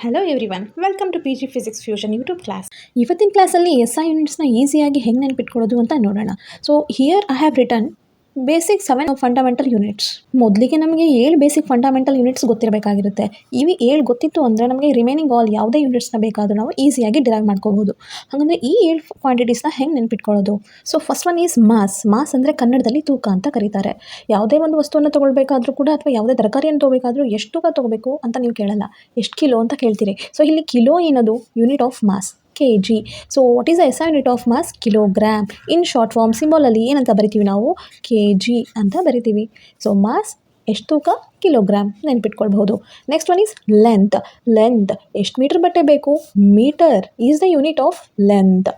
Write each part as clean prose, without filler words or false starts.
Hello everyone, welcome to PG physics fusion YouTube class. ಇವತ್ತಿನ ಕ್ಲಾಸಲ್ಲಿ SI ಯೂನಿಟ್ಸ್ನ ಈಸಿಯಾಗಿ ಹೆಂಗೆ ನೆನ್ಪಿಟ್ಕೊಳ್ಳೋದು ಅಂತ ನೋಡೋಣ. So here I have written basic 7 fundamental units. ಮೊದಲಿಗೆ ನಮಗೆ 7 ಬೇಸಿಕ್ ಫಂಡಮೆಂಟಲ್ ಯೂನಿಟ್ಸ್ ಗೊತ್ತಿರಬೇಕಾಗಿರುತ್ತೆ. ಇವು 7 ಗೊತ್ತಿತ್ತು ಅಂದರೆ ನಮಗೆ ರಿಮೈನಿಂಗ್ ಆಲ್ ಯಾವುದೇ ಯೂನಿಟ್ಸ್ನ ಬೇಕಾದರೂ ನಾವು ಈಸಿಯಾಗಿ ಡಿರೈವ್ ಮಾಡ್ಕೋಬಹುದು. ಹಾಗಂದರೆ ಈ 7 ಕ್ವಾಂಟಿಟೀಸ್ನ ಹೆಂಗೆ ನೆನ್ಪಿಟ್ಕೊಳ್ಳೋದು? So first one is mass. Mass ಅಂದರೆ ಕನ್ನಡದಲ್ಲಿ ತೂಕ ಅಂತ ಕರೀತಾರೆ. ಯಾವುದೇ ಒಂದು ವಸ್ತುವನ್ನು ತೊಗೊಳ್ಬೇಕಾದ್ರೂ ಕೂಡ ಅಥವಾ ಯಾವುದೇ ತರಕಾರಿಯನ್ನು ತೊಗೋಬೇಕಾದ್ರೂ ಎಷ್ಟು ತೂಕ ತೊಗೋಬೇಕು ಅಂತ ನೀವು ಕೇಳಲ್ಲ, ಎಷ್ಟು ಕಿಲೋ ಅಂತ ಕೇಳ್ತೀರಿ. ಸೊ ಇಲ್ಲಿ ಕಿಲೋ ಏನದು unit of mass, kg. So what is the SI unit of mass? Kilogram. In short form ಸಿಂಬಲಲ್ಲಿ ಏನಂತ ಬರಿತೀವಿ ನಾವು? kg ಅಂತ ಬರಿತೀವಿ. ಸೊ ಮಾಸ್ ಎಷ್ಟು ತೂಕ? ಕಿಲೋಗ್ರಾಮ್ ನೆನ್ಪಿಟ್ಕೊಳ್ಬಹುದು. Next one is length. Length ಎಷ್ಟು ಮೀಟರ್ ಬಟ್ಟೆ ಬೇಕು? Metre is the unit of length.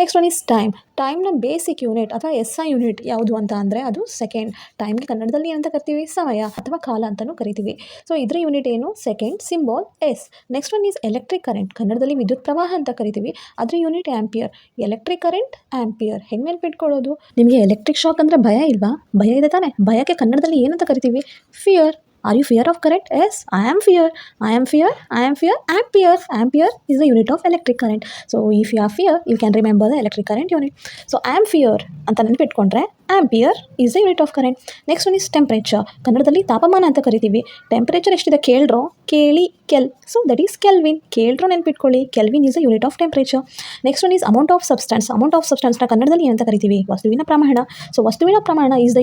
Next one is time. ಟೈಮ್ನ ಬೇಸಿಕ್ ಯೂನಿಟ್ ಅಥವಾ SI ಯೂನಿಟ್ ಯಾವುದು ಅಂತ ಅಂದರೆ ಅದು ಸೆಕೆಂಡ್. ಟೈಮ್ಗೆ ಕನ್ನಡದಲ್ಲಿ ಏನಂತ ಕರಿತೀವಿ? ಸಮಯ ಅಥವಾ ಕಾಲ ಅಂತಲೂ ಕರಿತೀವಿ. ಸೊ ಇದರ ಯೂನಿಟ್ ಏನು? Second, symbol S. Next one is electric current. ಕನ್ನಡದಲ್ಲಿ ವಿದ್ಯುತ್ ಪ್ರವಾಹ ಅಂತ ಕರಿತೀವಿ, ಅದರ unit ampere. Electric current ampere. ಹೆಂಗೆ ನೆನ್ಪಿಟ್ಕೊಳ್ಳೋದು? ನಿಮಗೆ ಎಲೆಕ್ಟ್ರಿಕ್ ಶಾಕ್ ಅಂದರೆ ಭಯ ಇಲ್ವಾ? ಭಯ ಇದೆ ತಾನೆ? ಭಯಕ್ಕೆ ಕನ್ನಡದಲ್ಲಿ ಏನಂತ ಕರಿತೀವಿ? Fear. Are you fear of current? Yes, I am fear. I am fear. I am fear. Ampere. Ampere is the unit of electric current. So if you have fear, you can remember the electric current unit. So I am fear ಅಂತ ನೆನ್ಪಿಟ್ಕೊಂಡ್ರೆ ampere is the unit of current. Next one is temperature. ಕನ್ನಡದಲ್ಲಿ ತಾಪಮಾನ ಅಂತ ಕರಿತೀವಿ. Temperature ಎಷ್ಟಿದೆ ಕೇಳ್ರೋ? ಕೇಳಿ ಕೆಲ್. So that is kelvin. ಕೇಳ್ರೋ ನೆನ್ಪಿಟ್ಕೊಳ್ಳಿ. Kelvin is the unit of temperature. Next one is amount of substance. Amount of ಸಬ್ಸ್ಟೆನ್ಸ್ನ ಕನ್ನಡದಲ್ಲಿ ಏನಂತ ಕರಿತೀವಿ? ವಸ್ತುವಿನ ಪ್ರಮಾಣ. ಸೊ ವಸ್ತುವಿನ ಪ್ರಮಾಣ ಈಸ್ ದ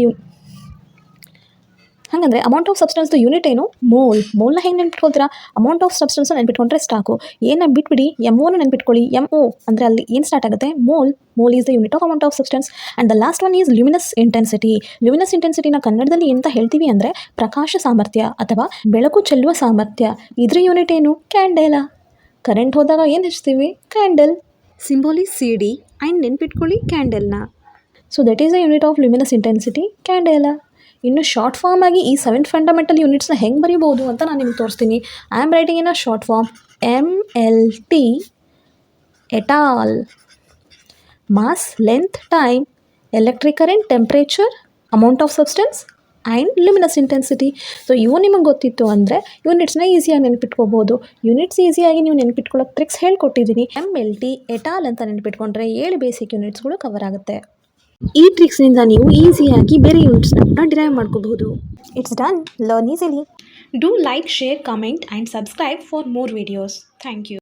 ಹಾಗಂದರೆ ಅಮೌಂಟ್ ಆಫ್ ಸಬ್ಸ್ಟೆನ್ಸ್ದು ಯೂನಿಟ್ ಏನು? ಮೋಲ್. ಮೋಲ್ನ ಹೆಂಗೆ ನೆನ್ಪಿಟ್ಕೊಳ್ತೀರಾ? ಅಮೌಂಟ್ ಆಫ್ ಸಬ್ಸ್ಟೆನ್ಸ್ ನೆನ್ಪಿಟ್ಕೊಂಡ್ರೆ ಸಾಕು. ಏನ ಬಿಟ್ಬಿಡಿ, MOನ ನೆನ್ಪಿಟ್ಕೊಳ್ಳಿ. MO ಅಂದರೆ ಅಲ್ಲಿ ಏನು ಸ್ಟಾರ್ಟ್ ಆಗುತ್ತೆ? Mole. Mole is the unit of amount of substance. And the last one is luminous intensity. Luminous ಇಂಟೆನ್ಸಿಟಿನ ಕನ್ನಡದಲ್ಲಿ ಎಂತ ಹೇಳ್ತೀವಿ ಅಂದರೆ ಪ್ರಕಾಶ ಸಾಮರ್ಥ್ಯ ಅಥವಾ ಬೆಳಕು ಚೆಲ್ಲುವ ಸಾಮರ್ಥ್ಯ. ಇದ್ರ ಯೂನಿಟ್ ಏನು? ಕ್ಯಾಂಡೆಲಾ. ಕರೆಂಟ್ ಹೋದಾಗ ಏನು ಹಚ್ತೀವಿ? Candle. Symbol is CD and ನೆನ್ಪಿಟ್ಕೊಳ್ಳಿ ಕ್ಯಾಂಡಲ್ನ. So that is the unit of luminous intensity, candela. ಇನ್ನು ಶಾರ್ಟ್ ಫಾರ್ಮ್ ಆಗಿ ಈ 7 ಫಂಡಮೆಂಟಲ್ ಯೂನಿಟ್ಸ್ನ ಹೆಂಗೆ ಬರೀಬೋದು ಅಂತ ನಾನು ನಿಮ್ಗೆ ತೋರಿಸ್ತೀನಿ. I am writing in a short form MLT et al. Mass, length, time, electric current, temperature, amount of substance and luminous intensity. So ಇವು ನಿಮಗೆ ಗೊತ್ತಿತ್ತು ಅಂದರೆ ಯೂನಿಟ್ಸ್ನ ಈಸಿಯಾಗಿ ನೆನ್ಪಿಟ್ಕೋಬೋದು. ಯೂನಿಟ್ಸ್ ಈಸಿಯಾಗಿ ನೀವು ನೆನ್ಪಿಟ್ಕೊಳ್ಳೋಕೆ ಟ್ರಿಕ್ಸ್ ಹೇಳ್ಕೊಟ್ಟಿದ್ದೀನಿ. MLT ಎಟಾಲ್ ಅಂತ ನೆನ್ಪಿಟ್ಕೊಂಡ್ರೆ 7 ಬೇಸಿಕ್ ಯೂನಿಟ್ಸ್ಗಳು ಕವರ್ ಆಗುತ್ತೆ. ಈ ಟ್ರಿಕ್ಸ್ನಿಂದ ನೀವು ಈಸಿಯಾಗಿ ಬೇರೆ ಯೂನಿಟ್ಸ್ನ ಕೂಡ ಡಿರೈವ್ ಮಾಡ್ಕೋಬಹುದು. It's done. Learn easily. Do like, share, comment and subscribe for more videos. Thank you.